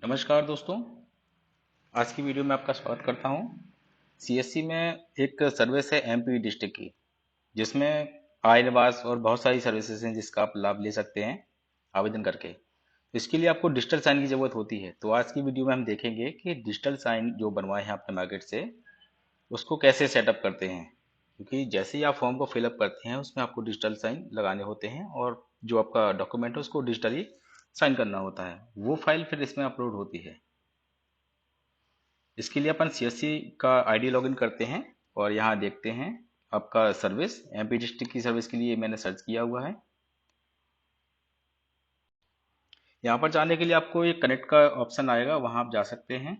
नमस्कार दोस्तों। आज की वीडियो में आपका स्वागत करता हूं। सीएससी में एक सर्विस है एमपी डिस्ट्रिक्ट की, जिसमें आय निवास और बहुत सारी सर्विसेज हैं जिसका आप लाभ ले सकते हैं आवेदन करके। इसके लिए आपको डिजिटल साइन की ज़रूरत होती है। तो आज की वीडियो में हम देखेंगे कि डिजिटल साइन जो बनवाए हैं आपने मार्केट से, उसको कैसे सेटअप करते हैं। क्योंकि जैसे ही आप फॉर्म को फिलअप करते हैं उसमें आपको डिजिटल साइन लगाने होते हैं और जो आपका डॉक्यूमेंट है उसको डिजिटली साइन करना होता है। वो फाइल फिर इसमें अपलोड होती है। इसके लिए अपन सीएससी का आईडी लॉगिन करते हैं और यहाँ देखते हैं आपका सर्विस एमपी डिस्ट्रिक्ट की सर्विस के लिए मैंने सर्च किया हुआ है। यहाँ पर जाने के लिए आपको एक कनेक्ट का ऑप्शन आएगा, वहाँ आप जा सकते हैं।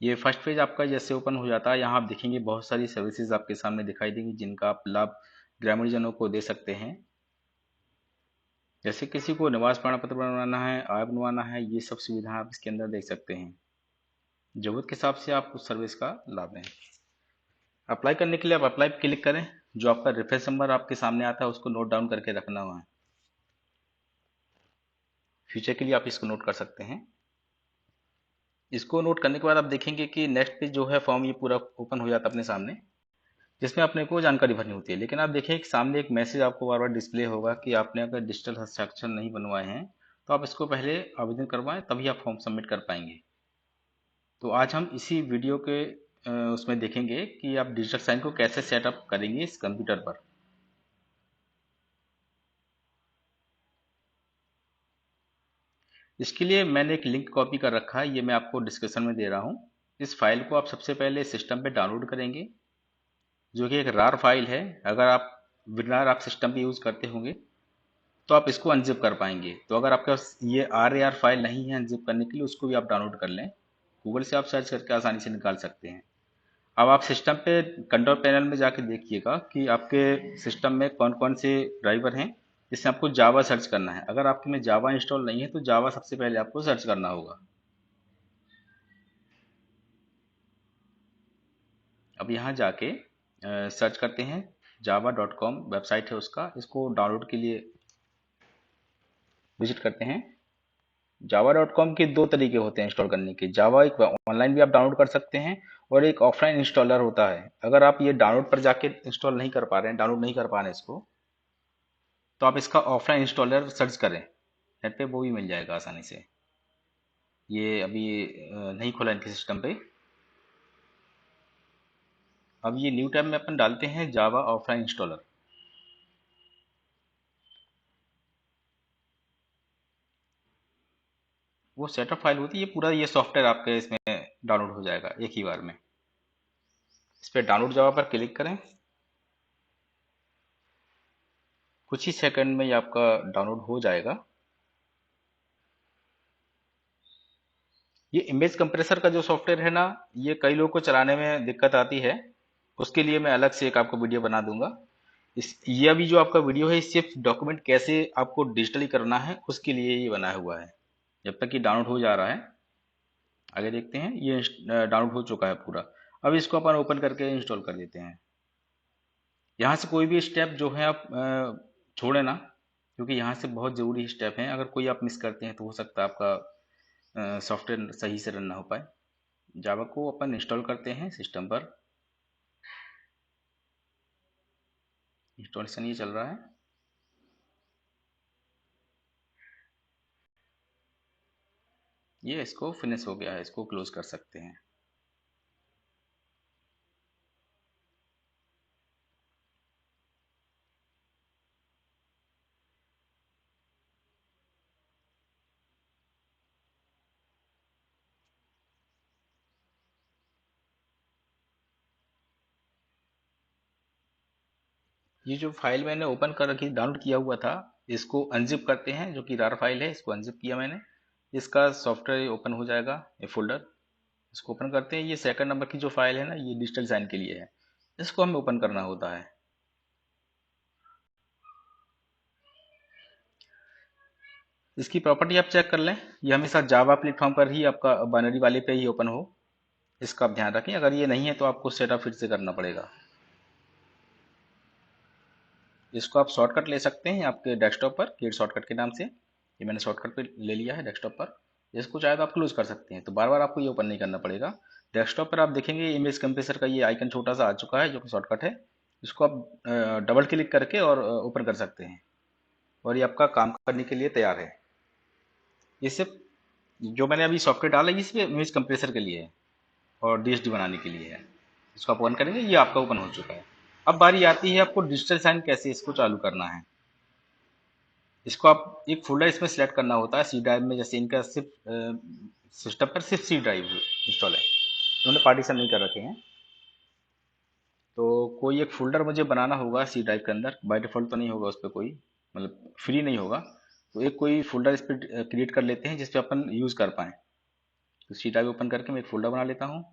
ये फर्स्ट पेज आपका जैसे ओपन हो जाता है, यहाँ आप देखेंगे बहुत सारी सर्विसेज आपके सामने दिखाई देंगी जिनका आप लाभ ग्रामीण जनों को दे सकते हैं। जैसे किसी को निवास प्रमाण पत्र बनवाना है, आय बनवाना है, ये सब सुविधा आप इसके अंदर देख सकते हैं। जरूरत के हिसाब से आप उस सर्विस का लाभ लें। अप्लाई करने के लिए आप अप्लाई पर क्लिक करें। जो आपका रेफरेंस नंबर आपके सामने आता है उसको नोट डाउन करके रखना हुआ है। फ्यूचर के लिए आप इसको नोट कर सकते हैं। इसको नोट करने के बाद आप देखेंगे कि नेक्स्ट पेज जो है फॉर्म ये पूरा ओपन हो जाता है अपने सामने, जिसमें अपने को जानकारी भरनी होती है। लेकिन आप देखिए कि सामने एक मैसेज आपको बार बार डिस्प्ले होगा कि आपने अगर डिजिटल हस्ताक्षर नहीं बनवाए हैं तो आप इसको पहले आवेदन करवाएं, तभी आप फॉर्म सबमिट कर पाएंगे। तो आज हम इसी वीडियो के उसमें देखेंगे कि आप डिजिटल साइन को कैसे सेटअप करेंगे इस कंप्यूटर पर। इसके लिए मैंने एक लिंक कॉपी कर रखा है, ये मैं आपको डिस्क्रिप्शन में दे रहा हूँ। इस फाइल को आप सबसे पहले सिस्टम पे डाउनलोड करेंगे, जो कि एक रार फाइल है। अगर आप विनार आप सिस्टम पे यूज़ करते होंगे तो आप इसको अनजिप कर पाएंगे। तो अगर आपके पास ये RAR फाइल नहीं है अनजिप करने के लिए, उसको भी आप डाउनलोड कर लें। गूगल से आप सर्च करके आसानी से निकाल सकते हैं। अब आप सिस्टम पे कंट्रोल पैनल में जाके देखिएगा कि आपके सिस्टम में कौन कौन से ड्राइवर हैं। इससे आपको जावा सर्च करना है। अगर आपके में जावा इंस्टॉल नहीं है तो जावा सबसे पहले आपको सर्च करना होगा। अब यहाँ जाके सर्च करते हैं, java.com वेबसाइट है उसका, इसको डाउनलोड के लिए विजिट करते हैं। java.com के दो तरीके होते हैं इंस्टॉल करने के। जावा एक ऑनलाइन भी आप डाउनलोड कर सकते हैं और एक ऑफलाइन इंस्टॉलर होता है। अगर आप ये डाउनलोड पर जाके इंस्टॉल नहीं कर पा रहे हैं, डाउनलोड नहीं कर पा रहे हैं इसको, तो आप इसका ऑफलाइन इंस्टॉलर सर्च करें नेट पे, वो भी मिल जाएगा आसानी से। ये अभी नहीं खुला इनके सिस्टम पे। अब ये न्यू टैब में अपन डालते हैं जावा ऑफलाइन इंस्टॉलर। वो सेटअप फाइल होती है, ये पूरा ये सॉफ्टवेयर आपके इसमें डाउनलोड हो जाएगा एक ही बार में। इस पर डाउनलोड जावा पर क्लिक करें। कुछ ही सेकंड में ये आपका डाउनलोड हो जाएगा। ये इमेज कंप्रेसर का जो सॉफ्टवेयर है ना, ये कई लोगों को चलाने में दिक्कत आती है। उसके लिए मैं अलग से एक आपको वीडियो बना दूंगा। इस ये अभी जो आपका वीडियो है, सिर्फ डॉक्यूमेंट कैसे आपको डिजिटली करना है उसके लिए ये बनाया हुआ है। जब तक ये डाउनलोड हो जा रहा है, आगे देखते हैं। ये डाउनलोड हो चुका है पूरा। अब इसको अपन ओपन करके इंस्टॉल कर देते हैं। यहाँ से कोई भी स्टेप जो है आप छोड़े ना, क्योंकि यहाँ से बहुत ज़रूरी स्टेप हैं। अगर कोई आप मिस करते हैं तो हो सकता है आपका सॉफ्टवेयर सही से रन ना हो पाए। जावा को अपन इंस्टॉल करते हैं सिस्टम पर। इंस्टॉलेशन ये चल रहा है। ये इसको फिनिश हो गया है, इसको क्लोज कर सकते हैं। ये जो फाइल मैंने ओपन कर रखी, डाउनलोड किया हुआ था, इसको अनजिप करते हैं। जो कि रार फाइल है, इसको अनजिप किया मैंने। इसका सॉफ्टवेयर ओपन हो जाएगा, ये फोल्डर। इसको ओपन करते हैं। ये सेकंड नंबर की जो फाइल है ना, ये डिजिटल साइन के लिए है। इसको हमें ओपन करना होता है। इसकी प्रॉपर्टी आप चेक कर लें। ये हमेशा जावा प्लेटफॉर्म पर ही आपका बाइनरी वाले पे ही ओपन हो, इसका आप ध्यान रखें। अगर ये नहीं है तो आपको सेटअप फिर से करना पड़ेगा। इसको आप शॉर्टकट ले सकते हैं आपके डेस्कटॉप पर, क्रिएट शॉर्टकट के नाम से। ये मैंने शॉर्टकट पे ले लिया है डेस्कटॉप पर। इसको चाहे तो आप क्लोज कर सकते हैं, तो बार बार आपको ये ओपन नहीं करना पड़ेगा। डेस्कटॉप पर आप देखेंगे इमेज कंप्रेसर का ये आइकन छोटा सा आ चुका है जो कि शॉर्टकट है। इसको आप डबल क्लिक करके और ओपन कर सकते हैं, और ये आपका काम करने के लिए तैयार है। ये सिर्फ जो मैंने अभी सॉफ्टवेयर डाला है ये सिर्फ इमेज कंप्रेसर के लिए है और डीएसडी बनाने के लिए है। इसको आप ओपन करेंगे, ये आपका ओपन हो चुका है। अब बारी आती है आपको डिजिटल साइन कैसे इसको चालू करना है। इसको आप एक फोल्डर इसमें सेलेक्ट करना होता है सी ड्राइव में। जैसे इनका सिर्फ सिस्टम पर सिर्फ सी ड्राइव इंस्टॉल है, उन्होंने पार्टीशन नहीं कर रखे हैं। तो कोई एक फोल्डर मुझे बनाना होगा सी ड्राइव के अंदर। बाय डिफॉल्ट तो नहीं होगा उस पर कोई, मतलब फ्री नहीं होगा। तो एक कोई फोल्डर इस पर क्रिएट कर लेते हैं जिस पे अपन यूज़ कर पाएँ। तो सी ड्राइव ओपन करके मैं एक फोल्डर बना लेता हूँ।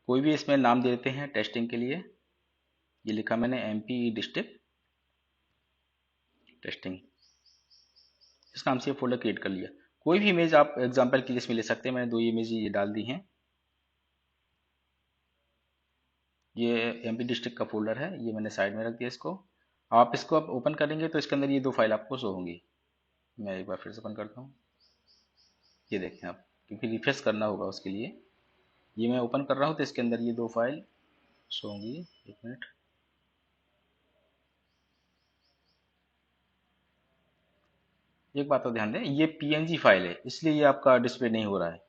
कोई भी इसमें नाम दे देते हैं टेस्टिंग के लिए। ये लिखा मैंने MP डिस्ट्रिक्ट टेस्टिंग, इस नाम से ये फोल्डर क्रिएट कर लिया। कोई भी इमेज आप एग्जांपल के लिए इसमें ले सकते हैं। मैंने 2 इमेज ये डाल दी हैं। ये MP डिस्ट्रिक्ट का फोल्डर है, ये मैंने साइड में रख दिया इसको। आप इसको आप ओपन करेंगे तो इसके अंदर ये 2 फाइल आपको शो होंगी। मैं एक बार फिर से ओपन करता हूँ। ये देखें आप, क्योंकि रिफ्रेश करना होगा उसके लिए। ये मैं ओपन कर रहा हूँ तो इसके अंदर ये 2 फाइल शो होंगी। एक मिनट, एक बात तो ध्यान दें, ये PNG फाइल है इसलिए ये आपका डिस्प्ले नहीं हो रहा है।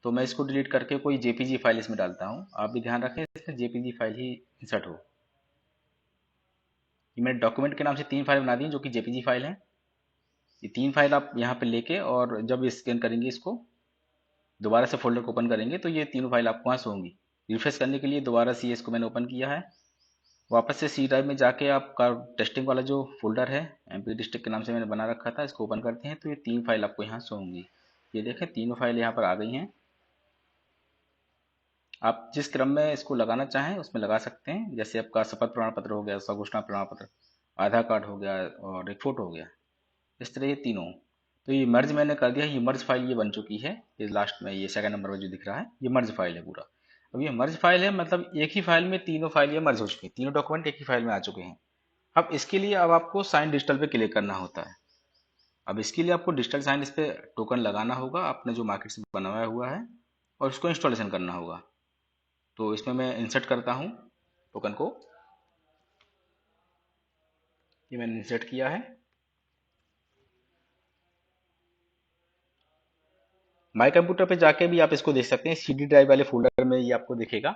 तो मैं इसको डिलीट करके कोई JPG फाइल इसमें डालता हूँ। आप भी ध्यान रखें इसमें JPG फाइल ही इंसर्ट हो। ये मैंने डॉक्यूमेंट के नाम से 3 फाइल बना दी जो कि JPG फाइल है। ये 3 फाइल आप यहाँ पे लेके और जब स्कैन करेंगे इसको, दोबारा से फोल्डर को ओपन करेंगे तो ये तीनों फाइल आपको वहाँ से होंगी। रिफ्रेश करने के लिए दोबारा से इसको मैंने ओपन किया है। वापस से सी ड्राइव में जाके आपका टेस्टिंग वाला जो फोल्डर है MP डिस्ट्रिक्ट के नाम से मैंने बना रखा था, इसको ओपन करते हैं तो ये 3 फाइल आपको यहाँ से होंगी। ये देखें तीनों फाइल यहाँ पर आ गई हैं। आप जिस क्रम में इसको लगाना चाहें उसमें लगा सकते हैं। जैसे आपका शपथ प्रमाण पत्र हो गया, स्वघोषणा प्रमाण पत्र, आधार कार्ड हो गया और एक फोटो हो गया, इस तरह ये तीनों। तो ये मर्ज मैंने कर दिया, ये मर्ज फाइल ये बन चुकी है। ये लास्ट में ये सेकंड नंबर पर जो दिख रहा है ये मर्ज फाइल है पूरा। अब ये मर्ज फाइल है मतलब एक ही फाइल में तीनों फाइल ये मर्ज हो चुकी है, तीनों डॉक्यूमेंट एक ही फाइल में आ चुके हैं। अब इसके लिए अब आपको साइन डिजिटल पे क्लिक करना होता है। अब इसके लिए आपको डिजिटल साइन इस पे टोकन लगाना होगा आपने जो मार्केट से बनवाया हुआ है, और उसको इंस्टॉलेशन करना होगा। तो इसमें मैं इंसर्ट करता हूँ टोकन को। ये मैंने इंसर्ट किया है। माई कंप्यूटर पे जाके भी आप इसको देख सकते हैं। CD ड्राइव वाले फोल्डर में ये आपको दिखेगा।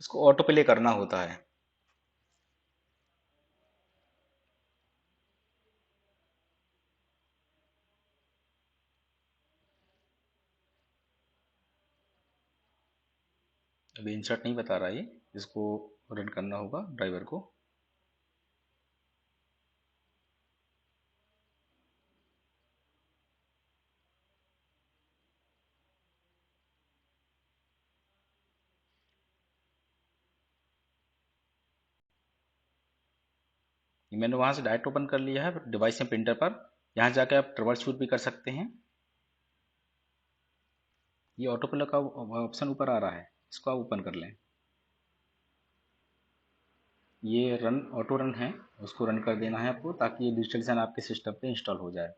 इसको ऑटो प्ले करना होता है। अभी इंसर्ट नहीं बता रहा ये, इसको रन करना होगा ड्राइवर को। ये मैंने वहां से डायरेक्ट ओपन कर लिया है डिवाइस में प्रिंटर पर। यहाँ जाके आप ट्रबल शूट भी कर सकते हैं। ये ऑटो प्ले का ऑप्शन ऊपर आ रहा है, इसको आप ओपन कर लें। ये रन ऑटो रन है, उसको रन कर देना है आपको ताकि ये डिजिटल साइन आपके सिस्टम पे इंस्टॉल हो जाए।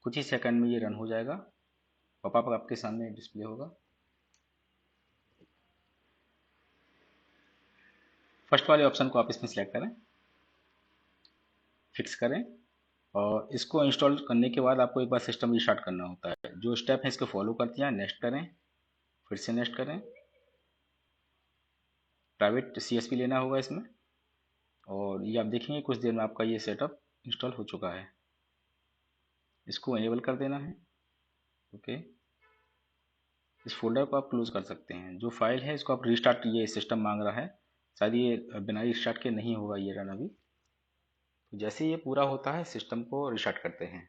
कुछ ही सेकंड में ये रन हो जाएगा। पॉपअप आपके सामने डिस्प्ले होगा। फर्स्ट वाले ऑप्शन को आप इसमें सेलेक्ट करें, फिक्स करें, और इसको इंस्टॉल करने के बाद आपको एक बार सिस्टम रिस्टार्ट करना होता है। जो स्टेप है इसको फॉलो करते हैं, नेक्स्ट करें, फिर से नेक्स्ट करें। प्राइवेट CSP लेना होगा इसमें, और ये आप देखेंगे कुछ देर में आपका ये सेटअप इंस्टॉल हो चुका है। इसको इनेबल कर देना है। ओके, इस फोल्डर को आप क्लोज कर सकते हैं। जो फाइल है इसको आप रिस्टार्ट, ये सिस्टम मांग रहा है, शायद ये बिना रिस्टार्ट के नहीं होगा ये रन अभी। तो जैसे ये पूरा होता है सिस्टम को रिस्टार्ट करते हैं।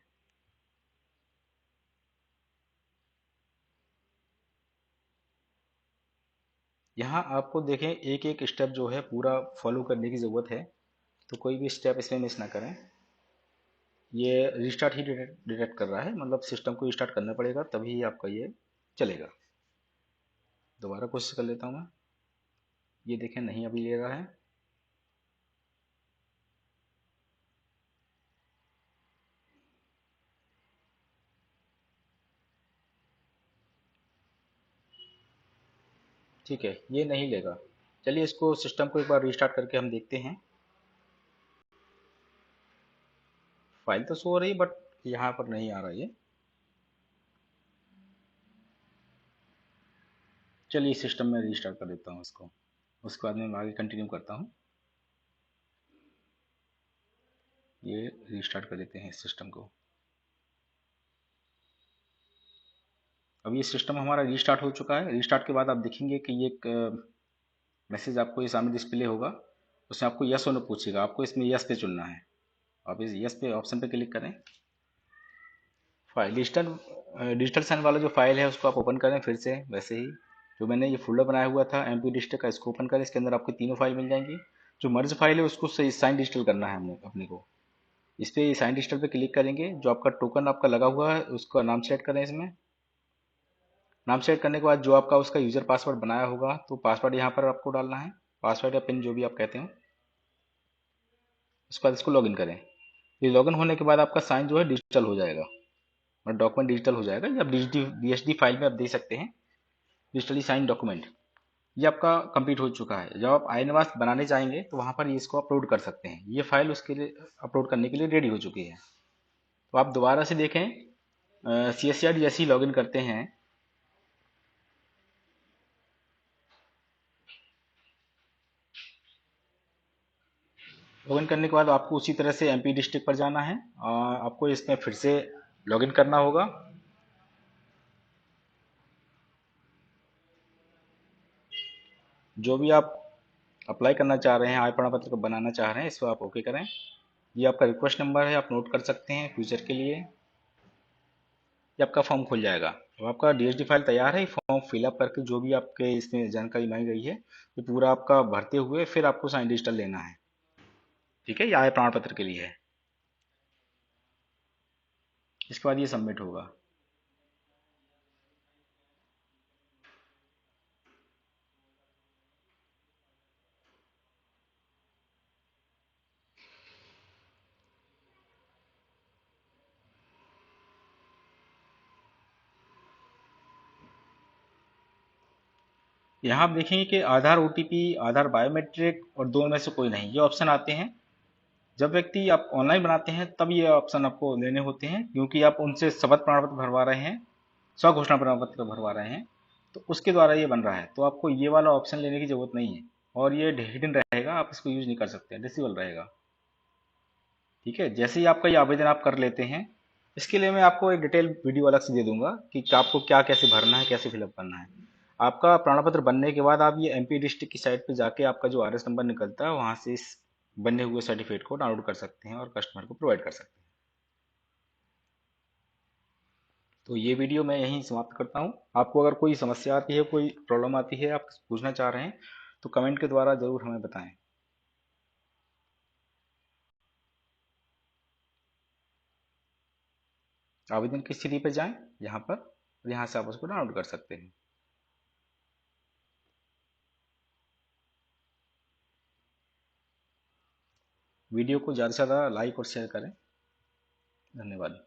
यहाँ आपको देखें एक एक स्टेप जो है पूरा फॉलो करने की ज़रूरत है, तो कोई भी स्टेप इसमें मिस ना करें। ये रिस्टार्ट ही डिटेक्ट कर रहा है, मतलब सिस्टम को रिस्टार्ट करना पड़ेगा तभी आपका ये चलेगा। दोबारा कोशिश कर लेता हूँ मैं। ये देखें नहीं अभी ले रहा है। ठीक है, ये नहीं लेगा। चलिए इसको सिस्टम को एक बार रीस्टार्ट करके हम देखते हैं। फाइल तो शो हो रही है बट यहाँ पर नहीं आ रहा ये। चलिए सिस्टम में रीस्टार्ट कर देता हूँ इसको, उसके बाद मैं आगे कंटिन्यू करता हूँ। ये रीस्टार्ट कर देते हैं इस सिस्टम को। अब ये सिस्टम हमारा रीस्टार्ट हो चुका है। रीस्टार्ट के बाद आप देखेंगे कि ये एक मैसेज आपको ये सामने डिस्प्ले होगा, उसमें आपको यस और नो पूछेगा। आपको इसमें यस पे चुनना है। आप इस यस पे ऑप्शन पे क्लिक करें। फाइल डिजिटल साइन वाला जो फाइल है उसको आप ओपन करें फिर से वैसे ही। जो मैंने ये फोल्डर बनाया हुआ था MP डिजिटल का, इसको ओपन करें। इसके अंदर आपको तीनों फाइल मिल जाएंगी। जो मर्ज फाइल है उसको साइन डिजिटल करना है हमने अपने को। इस पे साइन डिजिटल पे क्लिक करेंगे। जो आपका टोकन आपका लगा हुआ है उसका नाम सेट करें। इसमें नाम सेट करने के बाद जो आपका उसका यूज़र पासवर्ड बनाया होगा तो पासवर्ड यहाँ पर आपको डालना है। पासवर्ड या पिन जो भी आप कहते हो। उसके बाद इसको लॉगिन करें। ये लॉगिन होने के बाद आपका साइन जो है डिजिटल हो जाएगा और डॉक्यूमेंट डिजिटल हो जाएगा। या DSD फाइल में आप दे सकते हैं, डिजिटली साइन डॉक्यूमेंट। ये आपका कंप्लीट हो चुका है। जब आप आई निवास बनाने चाहेंगे तो वहाँ पर ये इसको अपलोड कर सकते हैं। ये फाइल उसके लिए अपलोड करने के लिए रेडी हो चुकी है। तो आप दोबारा से देखें, CSCR जैसे ही लॉगिन करते हैं, लॉगिन करने के बाद आपको उसी तरह से MP डिस्ट्रिक्ट पर जाना है। आपको इसमें फिर से लॉगिन करना होगा। जो भी आप अप्लाई करना चाह रहे हैं, आय प्रमाण पत्र को बनाना चाह रहे हैं, इसको आप ओके करें। ये आपका रिक्वेस्ट नंबर है, आप नोट कर सकते हैं फ्यूचर के लिए। ये आपका फॉर्म खुल जाएगा। अब आपका DSD फाइल तैयार है। फॉर्म फिलअप करके जो भी आपके इसमें जानकारी मांगी गई है ये पूरा आपका भरते हुए फिर आपको साइन डिजिटल लेना है। ठीक है, ये आय प्रमाण पत्र के लिए है। इसके बाद ये सबमिट होगा। यहाँ आप देखेंगे कि आधार OTP, आधार बायोमेट्रिक और दोनों में से कोई नहीं, ये ऑप्शन आते हैं। जब व्यक्ति आप ऑनलाइन बनाते हैं तब ये ऑप्शन आपको लेने होते हैं, क्योंकि आप उनसे शपथ प्रमाण पत्र भरवा रहे हैं, स्व घोषणा प्रमाण पत्र भरवा रहे हैं, तो उसके द्वारा ये बन रहा है। तो आपको ये वाला ऑप्शन लेने की जरूरत नहीं है और ये हिडन रहेगा, आप इसको यूज नहीं कर सकते, डिसेबल रहेगा। ठीक है, जैसे ही आपका ये आवेदन आप कर लेते हैं, इसके लिए मैं आपको एक डिटेल वीडियो अलग से दे दूंगा कि आपको क्या कैसे भरना है, कैसे फिलअप करना है। आपका प्रमाण पत्र बनने के बाद आप ये MP डिस्ट्रिक्ट की साइट पे जाके आपका जो RS नंबर निकलता है वहां से इस बने हुए सर्टिफिकेट को डाउनलोड कर सकते हैं और कस्टमर को प्रोवाइड कर सकते हैं। तो ये वीडियो मैं यहीं समाप्त करता हूँ। आपको अगर कोई समस्या आती है, कोई प्रॉब्लम आती है, आप पूछना चाह रहे हैं तो कमेंट के द्वारा ज़रूर हमें बताएं। आवेदन की स्थिति पर जाएं यहाँ पर, और यहाँ से आप उसको डाउनलोड कर सकते हैं। वीडियो को ज़्यादा से ज़्यादा लाइक और शेयर करें। धन्यवाद।